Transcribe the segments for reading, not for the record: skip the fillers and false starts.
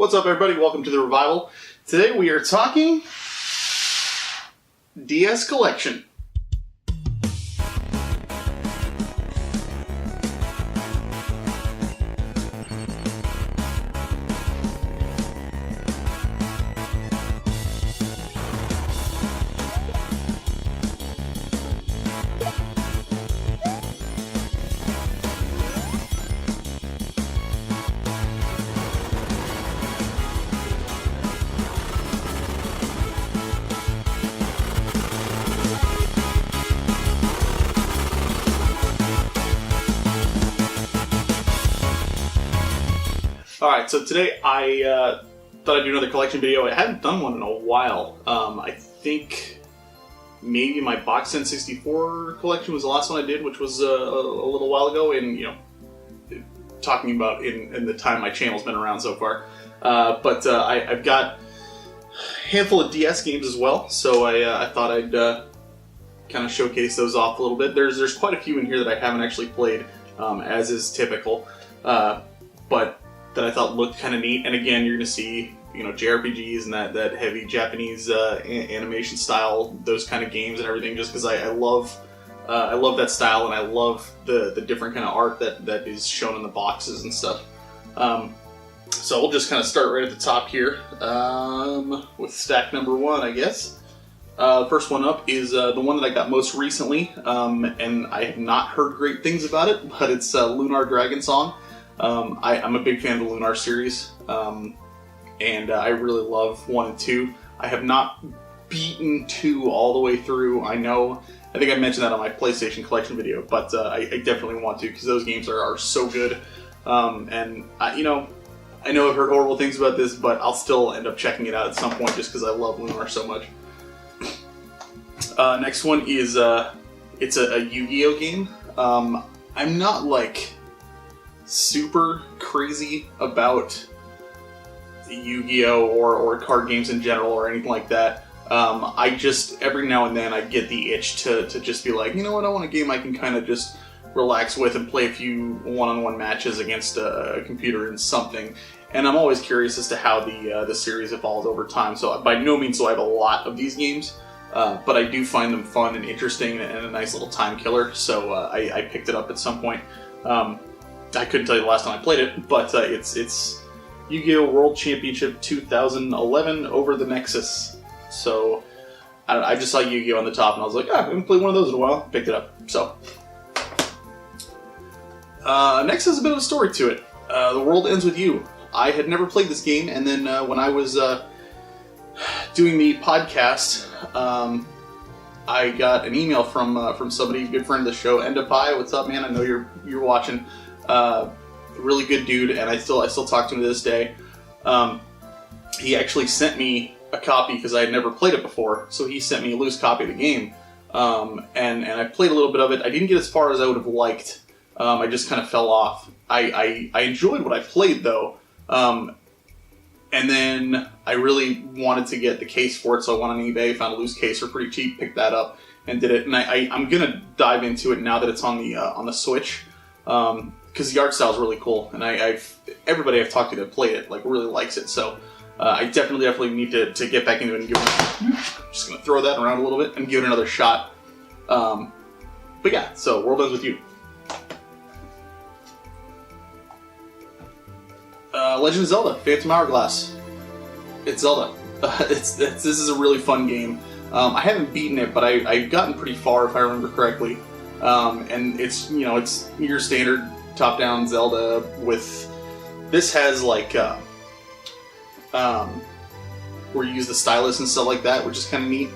What's up, everybody? Welcome to the Revival. Today we are talking DS Collection. Alright, so today I thought I'd do another collection video. I haven't done one in a while. I think maybe my Box N64 collection was the last one I did, which was a little while ago, and, you know, talking about in the time my channel's been around so far. But I've got a handful of DS games as well, so I thought I'd kind of showcase those off a little bit. There's quite a few in here that I haven't actually played, as is typical, but that I thought looked kind of neat. And again, you're going to see, you know, JRPGs and that heavy Japanese animation style, those kind of games and everything, just because I love that style, and I love the different kind of art that is shown in the boxes and stuff. So we'll just kind of start right at the top here with stack number one, I guess. First one up is the one that I got most recently, and I have not heard great things about it, but it's Lunar Dragon Song. I'm a big fan of the Lunar series, and I really love 1 and 2. I have not beaten 2 all the way through. I think I mentioned that on my PlayStation collection video, but I definitely want to, because those games are so good. And I know I've heard horrible things about this, but I'll still end up checking it out at some point just because I love Lunar so much. Next one is it's a Yu-Gi-Oh game. I'm not like super crazy about Yu-Gi-Oh or card games in general or anything like that. I just, every now and then I get the itch to just be like, you know what, I want a game I can kind of just relax with and play a few one-on-one matches against a computer and something. And I'm always curious as to how the series evolves over time. So by no means do I have a lot of these games, but I do find them fun and interesting and a nice little time killer. So I picked it up at some point. I couldn't tell you the last time I played it, but it's Yu-Gi-Oh! World Championship 2011 over the Nexus. So I just saw Yu-Gi-Oh! On the top, and I was like, I haven't played one of those in a while. Picked it up. So next has a bit of a story to it. The World Ends With You. I had never played this game, and then when I was doing the podcast, I got an email from somebody, a good friend of the show, Endapai. What's up, man? I know you're watching. Really good dude, and I still talk to him to this day. He actually sent me a copy because I had never played it before, so he sent me a loose copy of the game, and I played a little bit of it. I didn't get as far as I would have liked. I just kind of fell off. I enjoyed what I played though, and then I really wanted to get the case for it, so I went on eBay, found a loose case for pretty cheap, picked that up, and did it. And I'm gonna dive into it now that it's on the Switch. Because the art style is really cool, and everybody I've talked to that played it really likes it. So I definitely need to get back into it and give it. I'm just gonna throw that around a little bit and give it another shot. But yeah, so World Ends With You. Legend of Zelda: Phantom Hourglass. It's Zelda. This is a really fun game. I haven't beaten it, but I've gotten pretty far if I remember correctly. And it's your standard top-down Zelda with, this has where you use the stylus and stuff like that, which is kind of neat.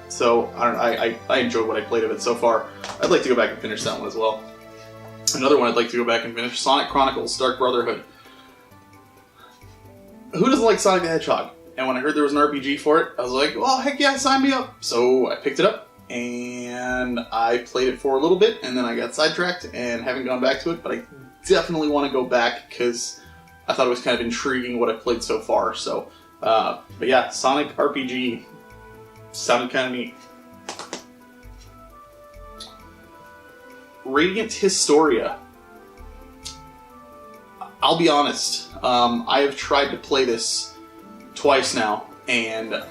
So I enjoyed what I played of it so far. I'd like to go back and finish that one as well. Another one I'd like to go back and finish, Sonic Chronicles: Dark Brotherhood. Who doesn't like Sonic the Hedgehog? And when I heard there was an RPG for it, I was like, well, heck yeah, sign me up. So I picked it up, and I played it for a little bit, and then I got sidetracked and haven't gone back to it, but I definitely want to go back because I thought it was kind of intriguing what I played so far. So, but yeah, Sonic RPG sounded kind of neat. Radiant Historia. I'll be honest. I have tried to play this twice now, and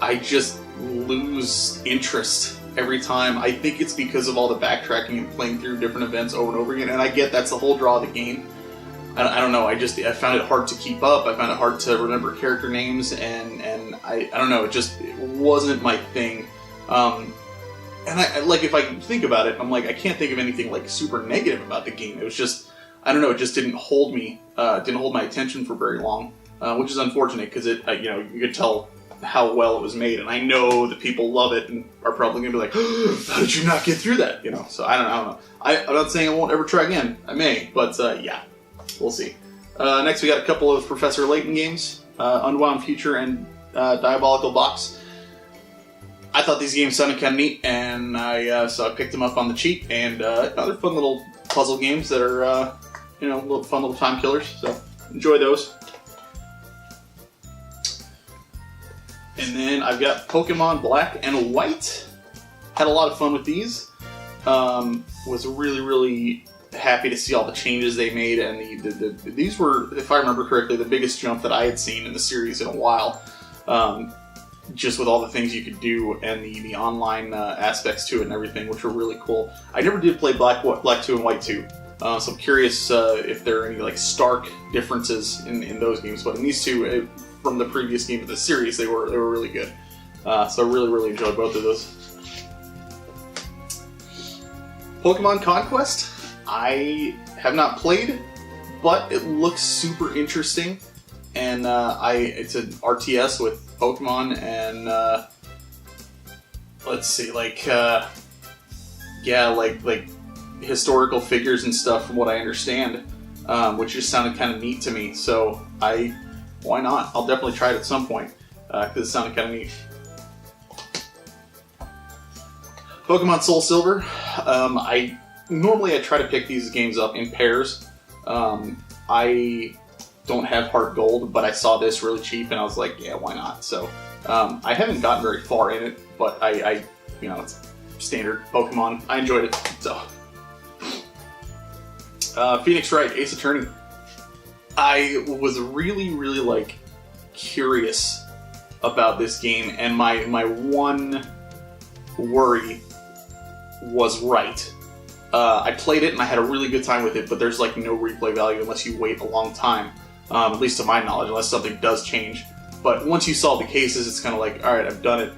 I just lose interest every time. I think it's because of all the backtracking and playing through different events over and over again, and I get that's the whole draw of the game. I don't know, I found it hard to keep up, I found it hard to remember character names, and I don't know, it wasn't my thing. And like, if I think about it, I'm like, I can't think of anything like super negative about the game. It was just, I don't know, it just didn't hold me, didn't hold my attention for very long, which is unfortunate, because it, you could tell how well it was made, and I know that people love it and are probably gonna be like, oh, how did you not get through that? So I don't know. I'm not saying I won't ever try again. I may, but yeah, we'll see. Next, we got a couple of Professor Layton games, Unwound Future and Diabolical Box. I thought these games sounded kind of neat, and so I picked them up on the cheap, and they're fun little puzzle games that are, fun little time killers, so enjoy those. And then I've got Pokemon Black and White. Had a lot of fun with these. Was really, really happy to see all the changes they made, and these were, if I remember correctly, the biggest jump that I had seen in the series in a while. Just with all the things you could do and the online aspects to it and everything, which were really cool. I never did play Black 2 and White 2, so I'm curious if there are any like stark differences in those games. But in these two, from the previous game of the series, they were really good. So I really, really enjoyed both of those. Pokemon Conquest, I have not played, but it looks super interesting. And it's an RTS with Pokemon, and let's see, like historical figures and stuff, from what I understand, which just sounded kind of neat to me. So why not? I'll definitely try it at some point, because it sounded kind of neat. Pokemon Soul Silver. Normally I try to pick these games up in pairs. I don't have Heart Gold, but I saw this really cheap, and I was like, yeah, why not? So I haven't gotten very far in it, but it's standard Pokemon. I enjoyed it. So Phoenix Wright, Ace Attorney. I was really, really curious about this game, and my one worry was right. I played it and I had a really good time with it, but there's no replay value unless you wait a long time, at least to my knowledge, unless something does change. But once you solve the cases, it's kind of like, all right, I've done it.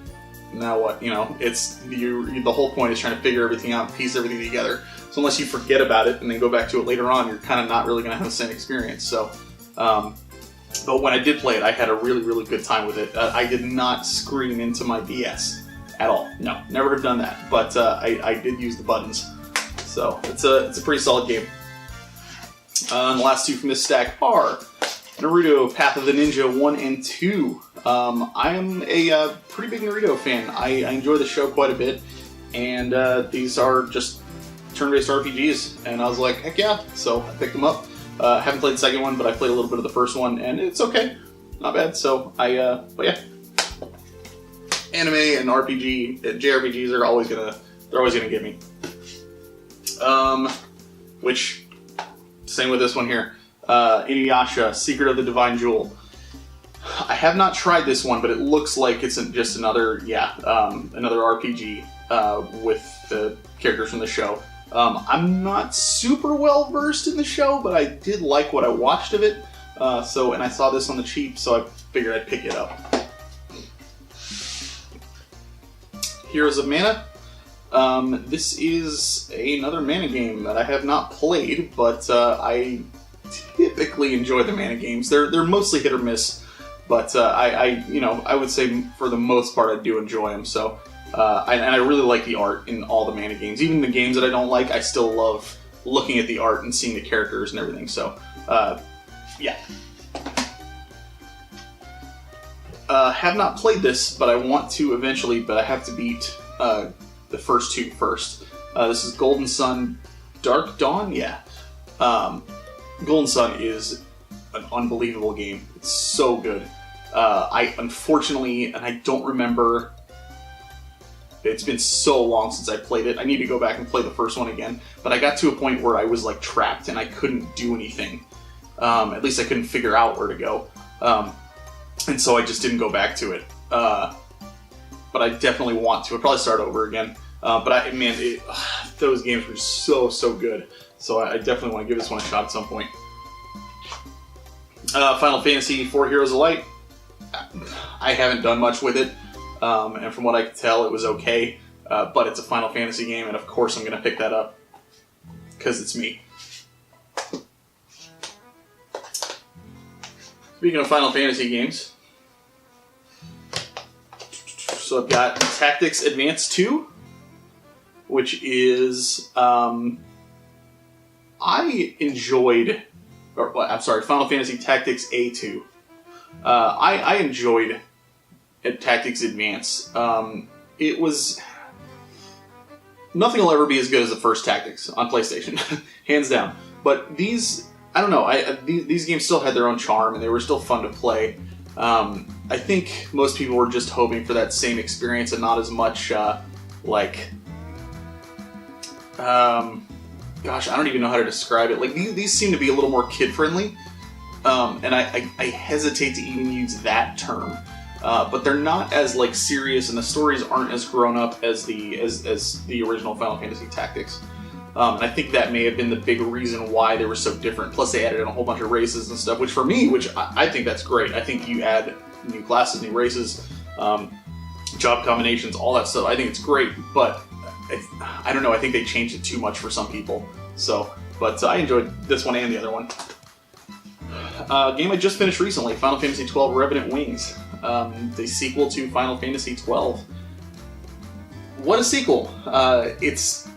Now what? It's the whole point is trying to figure everything out, piece everything together. So unless you forget about it and then go back to it later on, you're kind of not really going to have the same experience. So, but when I did play it, I had a really, really good time with it. I did not scream into my DS at all. No, never have done that. But I did use the buttons. So it's a pretty solid game. And the last two from this stack are Naruto Path of the Ninja 1 and 2. I am a pretty big Naruto fan. I enjoy the show quite a bit, and these are just turn-based RPGs, and I was like, heck yeah, so I picked them up. I haven't played the second one, but I played a little bit of the first one, and it's okay. Not bad, so but yeah. Anime and JRPGs are always gonna get me. Which, same with this one here. Inuyasha, Secret of the Divine Jewel. I have not tried this one, but it looks like it's just another RPG with the characters from the show. I'm not super well versed in the show, but I did like what I watched of it. And I saw this on the cheap, so I figured I'd pick it up. Heroes of Mana. This is another mana game that I have not played, but I typically enjoy the mana games. They're mostly hit or miss, but I would say for the most part I do enjoy them. So I really like the art in all the mana games. Even the games that I don't like, I still love looking at the art and seeing the characters and everything. So yeah. Have not played this, but I want to eventually. But I have to beat the first two first. This is Golden Sun, Dark Dawn. Yeah. Golden Sun is an unbelievable game. It's so good. I unfortunately, and I don't remember it's been so long since I played it. I need to go back and play the first one again. But I got to a point where I was like trapped and I couldn't do anything. At least I couldn't figure out where to go. And so I just didn't go back to it. But I definitely want to. I'll probably start over again. Those games were so good. So I definitely want to give this one a shot at some point. Final Fantasy IV Heroes of Light. I haven't done much with it. And from what I could tell, it was okay. But it's a Final Fantasy game, and of course I'm going to pick that up. Because it's me. Speaking of Final Fantasy games, so I've got Tactics Advance 2, which is, Final Fantasy Tactics A2. I enjoyed Tactics Advance. It was, nothing will ever be as good as the first Tactics on PlayStation, hands down. But these, I don't know, these games still had their own charm, and they were still fun to play. I think most people were just hoping for that same experience and not as much, gosh, I don't even know how to describe it. Like, these seem to be a little more kid-friendly, and I hesitate to even use that term. But they're not as, like, serious, and the stories aren't as grown-up as the original Final Fantasy Tactics. And I think that may have been the big reason why they were so different. Plus, they added in a whole bunch of races and stuff, which I think that's great. I think you add new classes, new races, job combinations, all that stuff. I think it's great, but I don't know. I think they changed it too much for some people. But I enjoyed this one and the other one. Game I just finished recently, Final Fantasy XII Revenant Wings, the sequel to Final Fantasy XII. What a sequel! It's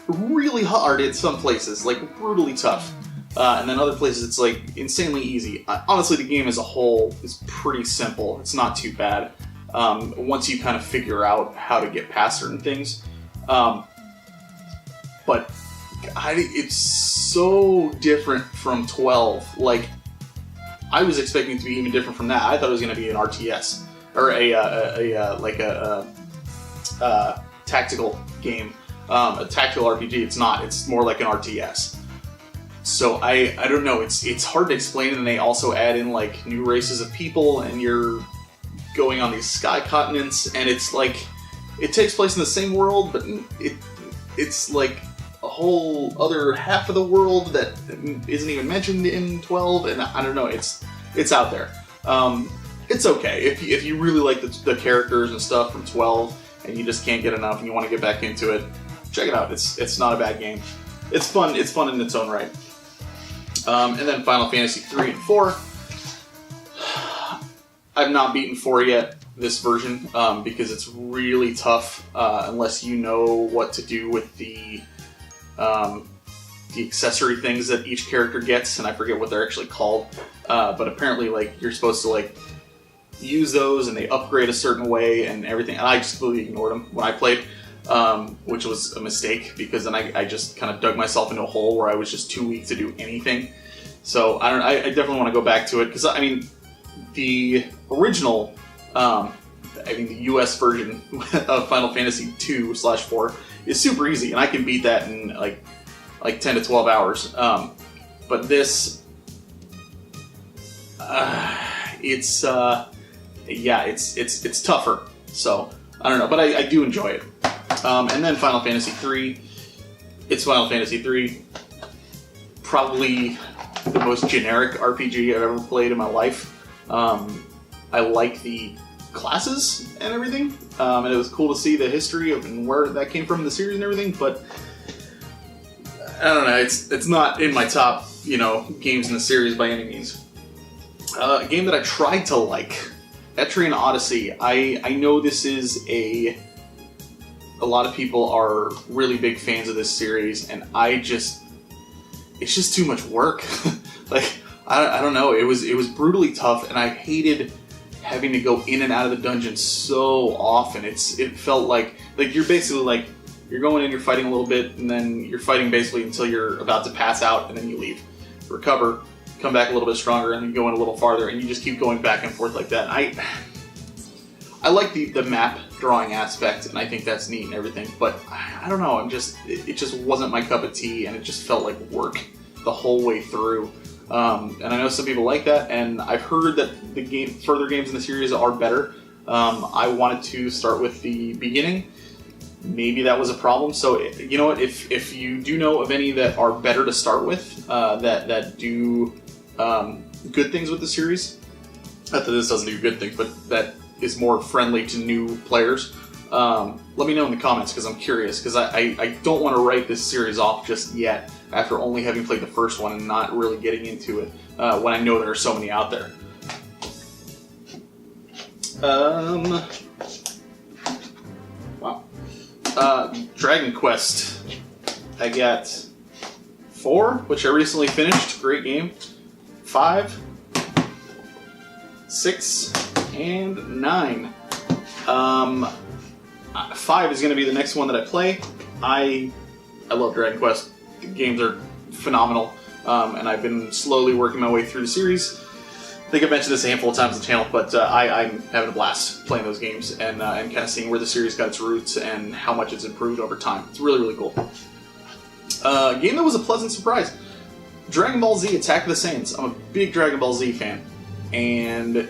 really hard in some places, like brutally tough. And then other places it's like insanely easy. Honestly, the game as a whole is pretty simple. It's not too bad once you kind of figure out how to get past certain things. But it's so different from 12. Like, I was expecting it to be even different from that. I thought it was going to be an RTS or a tactical game. A tactical RPG. It's not. It's more like an RTS. So I don't know. It's hard to explain, and they also add in like new races of people, and you're going on these sky continents, and it's like it takes place in the same world, but it's like a whole other half of the world that isn't even mentioned in 12, and I don't know. It's out there. It's okay if you really like the characters and stuff from 12, and you just can't get enough, and you want to get back into it. Check it out. It's not a bad game. It's fun. It's fun in its own right. And then Final Fantasy 3 and 4. I've not beaten 4 yet, this version, because it's really tough unless you know what to do with the accessory things that each character gets, and I forget what they're actually called. But apparently, like, you're supposed to like use those, and they upgrade a certain way and everything. And I just completely ignored them when I played. Which was a mistake, because then I just kind of dug myself into a hole where I was just too weak to do anything. So I definitely want to go back to it, because I mean, the original, the US version of Final Fantasy 2/4 is super easy, and I can beat that in like 10 to 12 hours. But this, it's tougher. So I don't know, but I do enjoy it. And then Final Fantasy 3. It's Final Fantasy 3. Probably the most generic RPG I've ever played in my life. I like the classes and everything. And it was cool to see the history of and where that came from in the series and everything. But I don't know. It's not in my top, games in the series by any means. A game that I tried to like, Etrian Odyssey. I know this is a lot of people are really big fans of this series, and it's just too much work. Like, I don't know, it was brutally tough, and I hated having to go in and out of the dungeon so often. It felt like you're basically you're going in, you're fighting a little bit, and then you're fighting basically until you're about to pass out, and then you leave, recover, come back a little bit stronger, and then go in a little farther, and you just keep going back and forth like that. I like the map drawing aspect, and I think that's neat and everything. But I don't know. It just wasn't my cup of tea, and it just felt like work the whole way through. And I know some people like that, and I've heard that further games in the series are better. I wanted to start with the beginning. Maybe that was a problem. So you know what? If you do know of any that are better to start with, that do good things with the series, not that this doesn't do good things, but that is more friendly to new players, let me know in the comments, because I'm curious, because I don't want to write this series off just yet after only having played the first one and not really getting into it when I know there are so many out there. Wow. Dragon Quest. I got 4, which I recently finished. Great game. 5, 6, and 9. 5 is going to be the next one that I play. I love Dragon Quest. The games are phenomenal, and I've been slowly working my way through the series. I think I've mentioned this a handful of times on the channel, but I'm having a blast playing those games and kind of seeing where the series got its roots and how much it's improved over time. It's really, really cool. A game that was a pleasant surprise. Dragon Ball Z Attack of the Saiyans. I'm a big Dragon Ball Z fan, and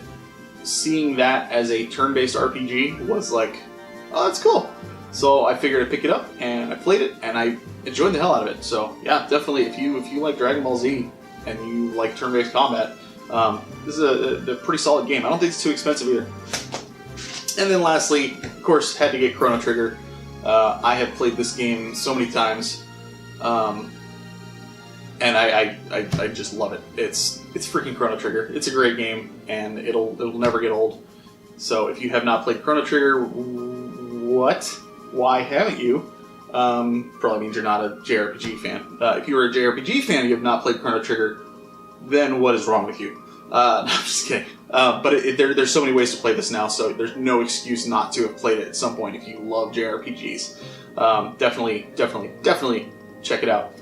seeing that as a turn-based RPG was like, oh, that's cool. So I figured I'd pick it up, and I played it, and I enjoyed the hell out of it. So yeah, definitely, if you like Dragon Ball Z and you like turn-based combat, this is a pretty solid game. I don't think it's too expensive either. And then lastly, of course, had to get Chrono Trigger. I have played this game so many times, and I just love it. It's freaking Chrono Trigger. It's a great game, and it'll never get old. So if you have not played Chrono Trigger, what? Why haven't you? Probably means you're not a JRPG fan. If you were a JRPG fan and you have not played Chrono Trigger, then what is wrong with you? No, I'm just kidding. But there's so many ways to play this now, so there's no excuse not to have played it at some point if you love JRPGs. Definitely check it out.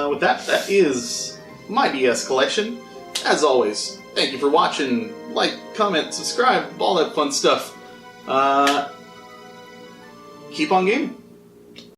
With that is my DS collection. As always, thank you for watching. Like, comment, subscribe, all that fun stuff. Keep on gaming.